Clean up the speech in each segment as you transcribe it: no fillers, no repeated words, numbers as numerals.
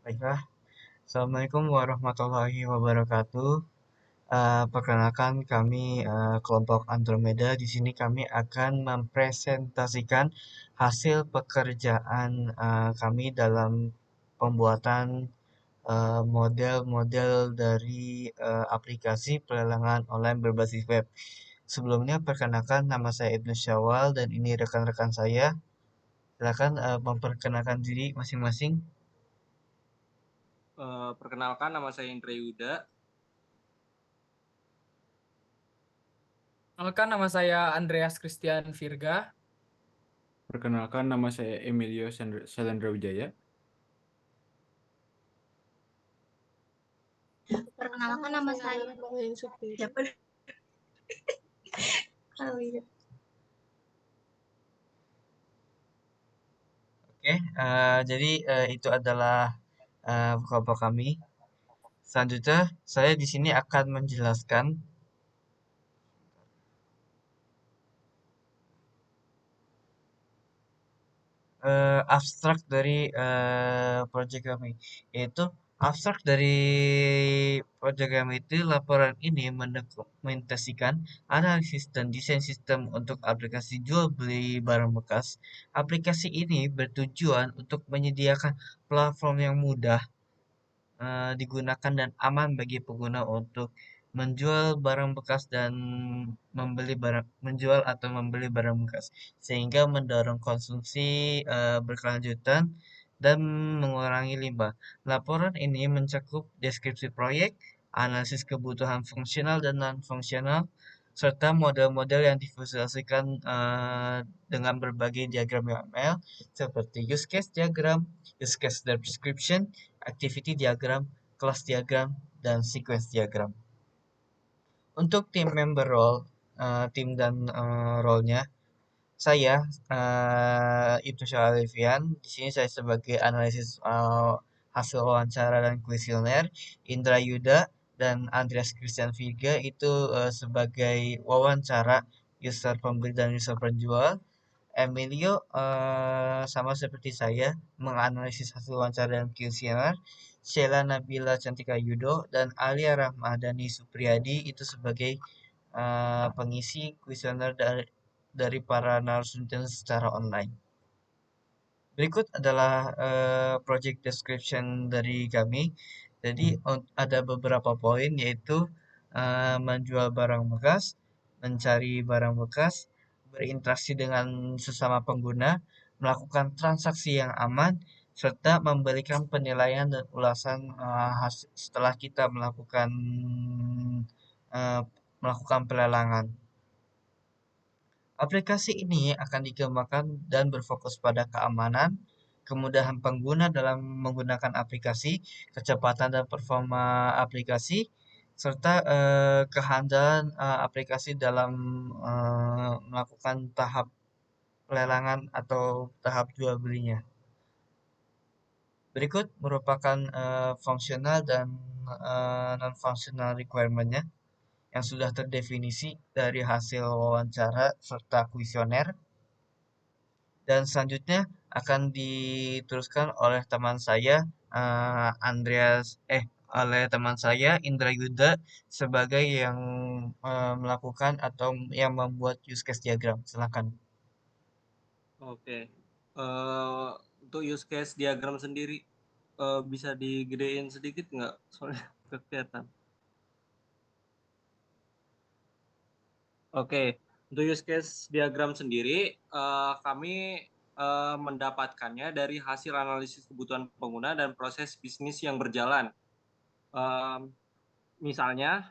Baiklah, Assalamualaikum warahmatullahi wabarakatuh. Perkenalkan kami kelompok Andromeda. Di sini kami akan mempresentasikan hasil pekerjaan kami dalam pembuatan model-model dari aplikasi pelelangan online berbasis web. Sebelumnya, perkenalkan nama saya Ibnu Syawal dan ini rekan-rekan saya. Silakan memperkenalkan diri masing-masing. Perkenalkan nama saya Indra Yuda. Perkenalkan nama saya Andreas Christian Virga. Perkenalkan, nama saya Emilio Salendra Wijaya. Perkenalkan nama saya siapa? Oke, jadi itu adalah kelompok kami. Selanjutnya, saya di sini akan menjelaskan abstrak dari proyek kami, yaitu abstrak dari proyek kami itu laporan ini mendokumentasikan analisis dan desain sistem untuk aplikasi jual beli barang bekas. Aplikasi ini bertujuan untuk menyediakan platform yang mudah digunakan dan aman bagi pengguna untuk menjual barang bekas dan menjual atau membeli barang bekas sehingga mendorong konsumsi berkelanjutan dan mengurangi limbah. Laporan ini mencakup deskripsi proyek, analisis kebutuhan fungsional dan non-fungsional, serta model-model yang divisualisasikan dengan berbagai diagram UML seperti use case diagram, use case description, activity diagram, class diagram, dan sequence diagram. Untuk tim member role, tim dan role-nya, saya Ibnu Syarifyan. Di sini saya sebagai analisis hasil wawancara dan kuesioner. Indra Yuda dan Andreas Christian Virga itu sebagai wawancara user pembeli dan user penjual. Emilio sama seperti saya menganalisis hasil wawancara dan kuesioner. Sheila Nabila Cantika Yudo dan Alia Rahmadani Supriyadi itu sebagai pengisi kuesioner dari para narasumber secara online. Berikut adalah project description dari kami. Jadi ada beberapa poin yaitu menjual barang bekas, mencari barang bekas, berinteraksi dengan sesama pengguna, melakukan transaksi yang aman, serta memberikan penilaian dan ulasan setelah kita uh, melakukan pelelangan. Aplikasi ini akan dikembangkan dan berfokus pada keamanan, kemudahan pengguna dalam menggunakan aplikasi, kecepatan dan performa aplikasi, serta kehandalan aplikasi dalam melakukan tahap pelelangan atau tahap jual belinya. Berikut merupakan fungsional dan non-functional requirement-nya yang sudah terdefinisi dari hasil wawancara serta kuesioner. Dan selanjutnya akan diteruskan oleh teman saya oleh teman saya Indra Yuda sebagai yang melakukan atau yang membuat use case diagram. Silakan. Oke. Eh, untuk use case diagram sendiri bisa digedein sedikit nggak? Soalnya nggak kelihatan. Oke. Untuk use case diagram sendiri, kami mendapatkannya dari hasil analisis kebutuhan pengguna dan proses bisnis yang berjalan. Em, Misalnya,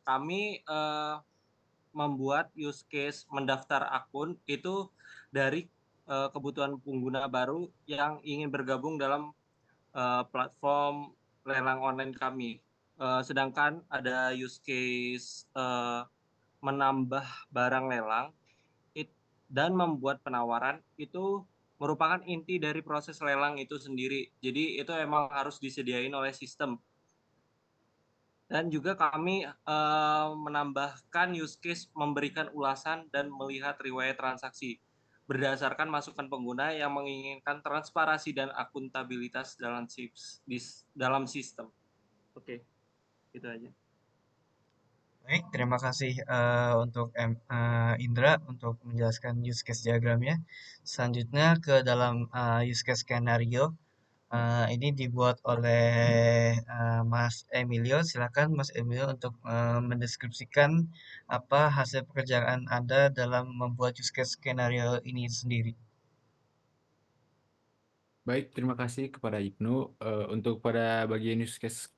kami membuat use case mendaftar akun itu dari kebutuhan pengguna baru yang ingin bergabung dalam platform lelang online kami. Sedangkan ada use case menambah barang lelang dan membuat penawaran itu merupakan inti dari proses lelang itu sendiri. Jadi itu emang harus disediain oleh sistem. Dan juga kami menambahkan use case memberikan ulasan dan melihat riwayat transaksi. berdasarkan masukan pengguna yang menginginkan transparansi dan akuntabilitas dalam sistem. Oke, itu aja. Baik, terima kasih untuk Indra untuk menjelaskan use case diagramnya. Selanjutnya ke dalam use case skenario. Ini dibuat oleh Mas Emilio. Silakan Mas Emilio untuk mendeskripsikan apa hasil pekerjaan Anda dalam membuat use case skenario ini sendiri. Baik, terima kasih kepada Ibnu. Untuk pada bagian use case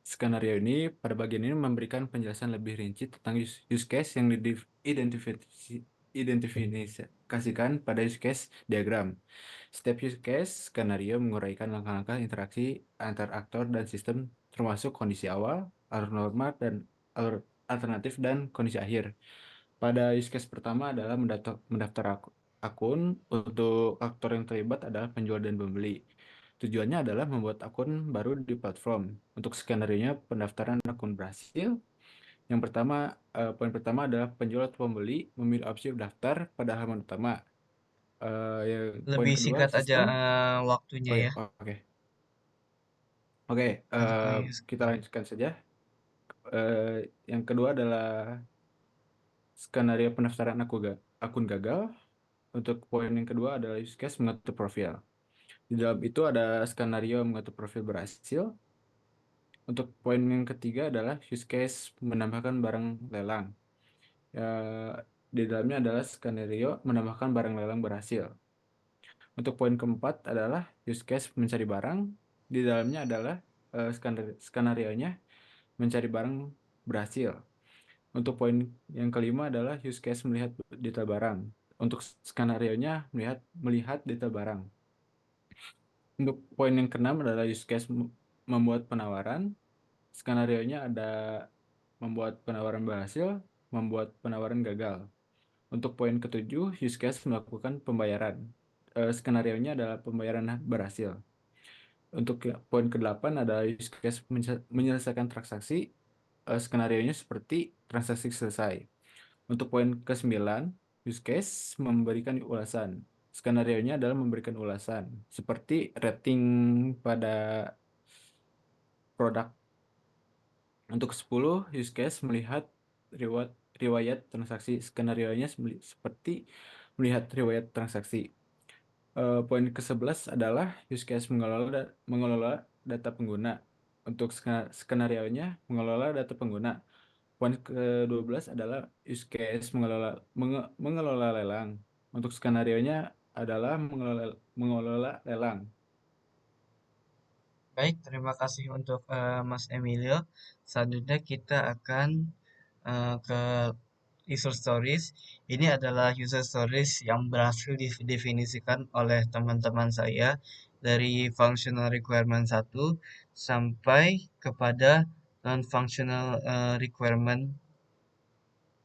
skenario ini, pada bagian ini memberikan penjelasan lebih rinci tentang use case yang identifikasikan pada use case diagram. Setiap use case skenario menguraikan langkah-langkah interaksi antar aktor dan sistem, termasuk kondisi awal, alur norma, dan alur alternatif, dan kondisi akhir. Pada use case pertama adalah mendaftar akun. Untuk aktor yang terlibat adalah penjual dan pembeli. Tujuannya adalah membuat akun baru di platform. Untuk skenario-nya, pendaftaran akun berhasil. Poin pertama adalah penjual atau pembeli memilih opsi daftar pada halaman utama. Poin Lebih kedua, singkat aja sistem. waktunya Oh ya, ya oke. Oke, untuk kita lanjutkan saja. Yang kedua adalah skenario pendaftaran akun gagal. Untuk poin yang kedua adalah use case mengatur profil. Di dalam itu ada skenario mengatur profil berhasil. Untuk poin yang ketiga adalah use case menambahkan barang lelang. Ya, di dalamnya adalah skenario menambahkan barang lelang berhasil. Untuk poin keempat adalah use case mencari barang. Di dalamnya adalah skenario-nya mencari barang berhasil. Untuk poin yang kelima adalah use case melihat detail barang. Untuk skenario-nya melihat detail barang. Untuk poin yang keenam adalah use case membuat penawaran. Skenario-nya ada membuat penawaran berhasil, membuat penawaran gagal. Untuk poin ketujuh, use case melakukan pembayaran. Skenario-nya adalah pembayaran berhasil. Untuk poin ke-8 adalah use case menyelesaikan transaksi. Skenario-nya seperti transaksi selesai. Untuk poin ke-9, use case memberikan ulasan. Skenario-nya adalah memberikan ulasan, seperti rating pada produk. Untuk 10, use case melihat riwayat transaksi. Skenario-nya seperti melihat riwayat transaksi. Poin ke-11 adalah use case mengelola data pengguna. Untuk skenario-nya mengelola data pengguna. Poin ke-12 adalah use case mengelola lelang. Untuk skenario-nya adalah mengelola lelang. Baik, terima kasih untuk Mas Emilio. Selanjutnya kita akan ke user stories. Ini adalah user stories yang berhasil didefinisikan oleh teman-teman saya dari functional requirement 1 sampai kepada non-functional requirement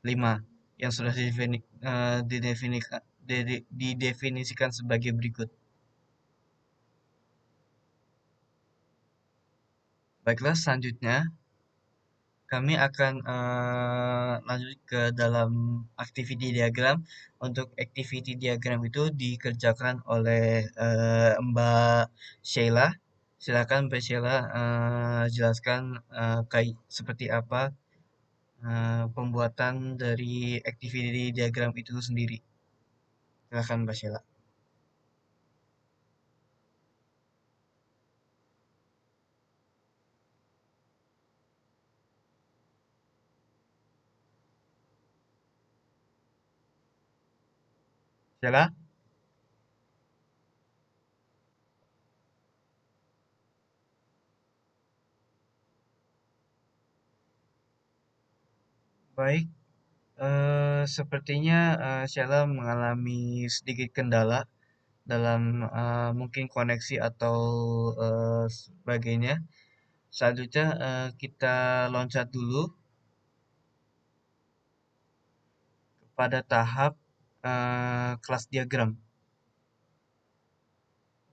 5 yang sudah didefinisikan sebagai berikut. Baiklah, selanjutnya kami akan lanjut ke dalam activity diagram. Untuk activity diagram itu dikerjakan oleh Mbak Sheila. Silakan Mbak Sheila jelaskan seperti apa pembuatan dari activity diagram itu sendiri. Silakan Mbak Sheila. Sheila? Baik, sepertinya Sheila mengalami sedikit kendala dalam mungkin koneksi atau sebagainya. Selanjutnya kita loncat dulu pada tahap kelas diagram.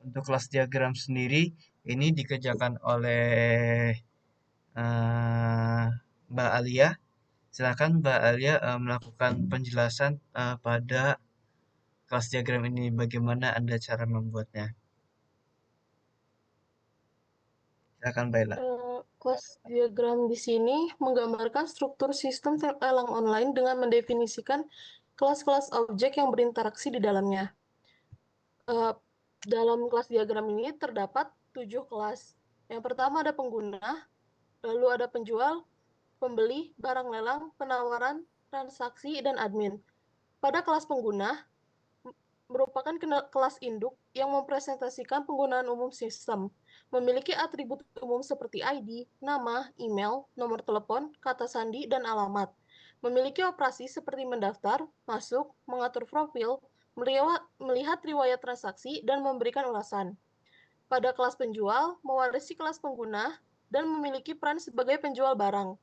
Untuk kelas diagram sendiri ini dikerjakan oleh Mbak Alia. Silakan Mbak Alia melakukan penjelasan pada kelas diagram ini, bagaimana Anda cara membuatnya? Silakan Baila. Kelas diagram di sini menggambarkan struktur sistem lelang online dengan mendefinisikan kelas-kelas objek yang berinteraksi di dalamnya. Dalam kelas diagram ini terdapat 7 kelas. Yang pertama ada pengguna, lalu ada penjual, pembeli, barang lelang, penawaran, transaksi, dan admin. Pada kelas pengguna merupakan kelas induk yang mempresentasikan penggunaan umum sistem, memiliki atribut umum seperti ID, nama, email, nomor telepon, kata sandi, dan alamat. Memiliki operasi seperti mendaftar, masuk, mengatur profil, melihat riwayat transaksi, dan memberikan ulasan. Pada kelas penjual, mewarisi kelas pengguna dan memiliki peran sebagai penjual barang.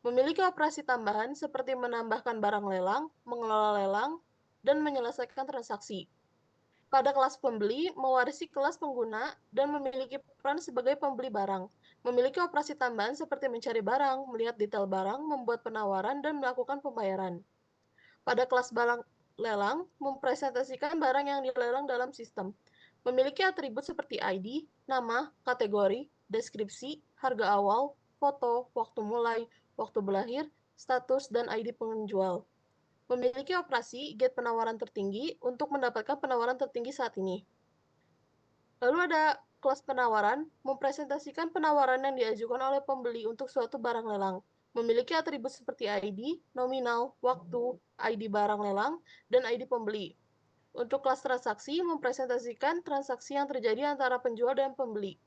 Memiliki operasi tambahan seperti menambahkan barang lelang, mengelola lelang, dan menyelesaikan transaksi. Pada kelas pembeli, mewarisi kelas pengguna dan memiliki peran sebagai pembeli barang. Memiliki operasi tambahan seperti mencari barang, melihat detail barang, membuat penawaran, dan melakukan pembayaran. Pada kelas barang lelang, mempresentasikan barang yang dilelang dalam sistem. Memiliki atribut seperti ID, nama, kategori, deskripsi, harga awal, foto, waktu mulai, waktu berakhir, status, dan ID penjual. Memiliki operasi get penawaran tertinggi untuk mendapatkan penawaran tertinggi saat ini. Lalu ada kelas penawaran, mempresentasikan penawaran yang diajukan oleh pembeli untuk suatu barang lelang. Memiliki atribut seperti ID, nominal, waktu, ID barang lelang, dan ID pembeli. Untuk kelas transaksi, mempresentasikan transaksi yang terjadi antara penjual dan pembeli.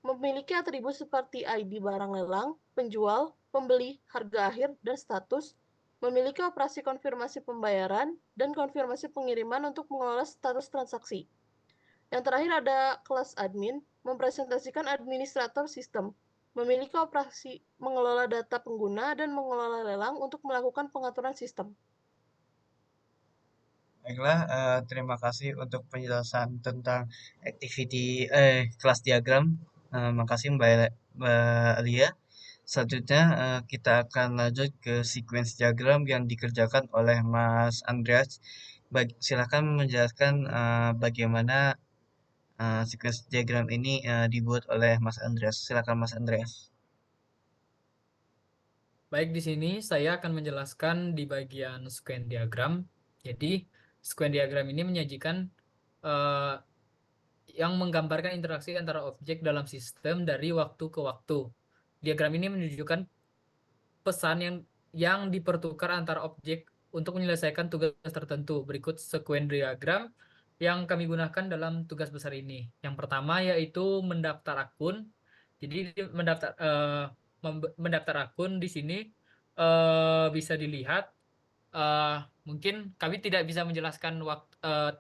Memiliki atribut seperti ID barang lelang, penjual, pembeli, harga akhir, dan status. Memiliki operasi konfirmasi pembayaran dan konfirmasi pengiriman untuk mengelola status transaksi. Yang terakhir ada kelas admin, mempresentasikan administrator sistem. Memiliki operasi mengelola data pengguna dan mengelola lelang untuk melakukan pengaturan sistem. Baiklah, terima kasih untuk penjelasan tentang kelas diagram. Makasih Mbak Lia. Selanjutnya kita akan lanjut ke sequence diagram yang dikerjakan oleh Mas Andreas. Silakan menjelaskan bagaimana sequence diagram ini dibuat oleh Mas Andreas. Silakan Mas Andreas. Baik, di sini saya akan menjelaskan di bagian sequence diagram. Jadi, sequence diagram ini menyajikan eh, yang menggambarkan interaksi antara objek dalam sistem dari waktu ke waktu. Diagram ini menunjukkan pesan yang dipertukar antara objek untuk menyelesaikan tugas tertentu. Berikut sequence diagram yang kami gunakan dalam tugas besar ini. Yang pertama yaitu mendaftar akun. Jadi mendaftar akun di sini bisa dilihat. Mungkin kami tidak bisa menjelaskan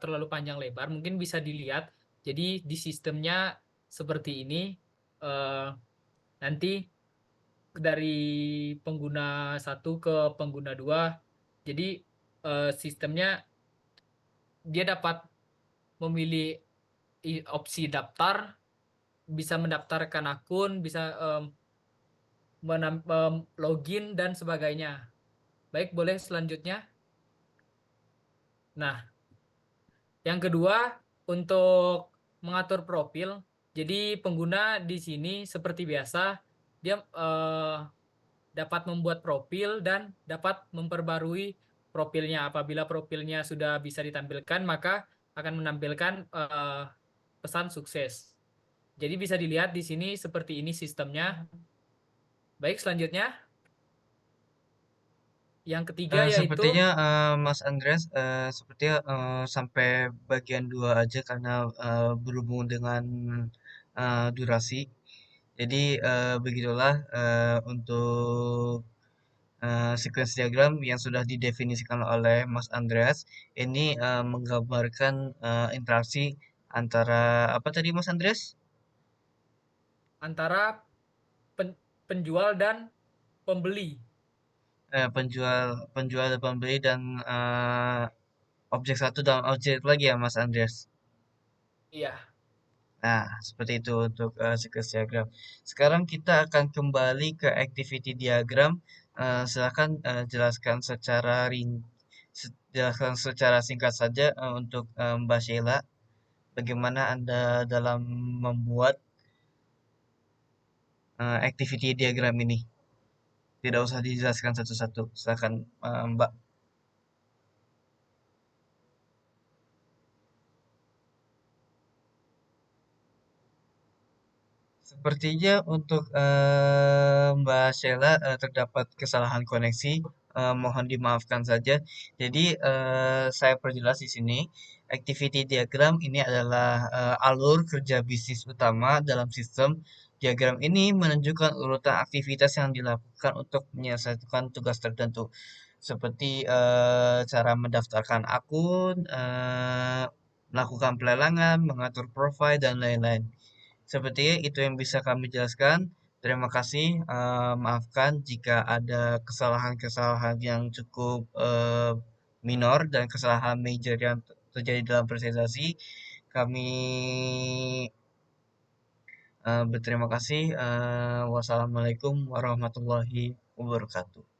terlalu panjang lebar. Mungkin bisa dilihat. Jadi di sistemnya seperti ini. Nanti dari pengguna 1 ke pengguna 2. Jadi sistemnya dia dapat memilih opsi daftar, bisa mendaftarkan akun, bisa login dan sebagainya. Baik, boleh selanjutnya. Nah, yang kedua untuk mengatur profil. Jadi pengguna di sini seperti biasa dia dapat membuat profil dan dapat memperbarui profilnya. Apabila profilnya sudah bisa ditampilkan, maka akan menampilkan pesan sukses. Jadi bisa dilihat di sini seperti ini sistemnya. Baik, selanjutnya. Yang ketiga yaitu Sepertinya Mas Andreas sepertinya sampai bagian 2 aja karena berhubung dengan durasi. Jadi begitulah untuk sequence diagram yang sudah didefinisikan oleh Mas Andreas. Ini menggambarkan interaksi antara apa tadi Mas Andreas? antara penjual dan pembeli. Penjual dan pembeli dan objek satu dan objek lagi ya Mas Andreas. Iya. Nah, seperti itu untuk sequence diagram. Sekarang kita akan kembali ke activity diagram. Silakan jelaskan jelaskan secara singkat saja untuk Mbak Sheila, bagaimana Anda dalam membuat activity diagram ini. Tidak usah dijelaskan satu-satu. Silakan Mbak. Sepertinya untuk Mbak Sheila terdapat kesalahan koneksi. Mohon dimaafkan saja. Jadi saya perjelas di sini, activity diagram ini adalah alur kerja bisnis utama dalam sistem. Diagram ini menunjukkan urutan aktivitas yang dilakukan untuk menyelesaikan tugas tertentu, seperti cara mendaftarkan akun, melakukan pelelangan, mengatur profil, dan lain-lain. Sepertinya itu yang bisa kami jelaskan. Terima kasih. Maafkan jika ada kesalahan-kesalahan yang cukup minor dan kesalahan major yang terjadi dalam presentasi. Kami berterima kasih. Wassalamualaikum warahmatullahi wabarakatuh.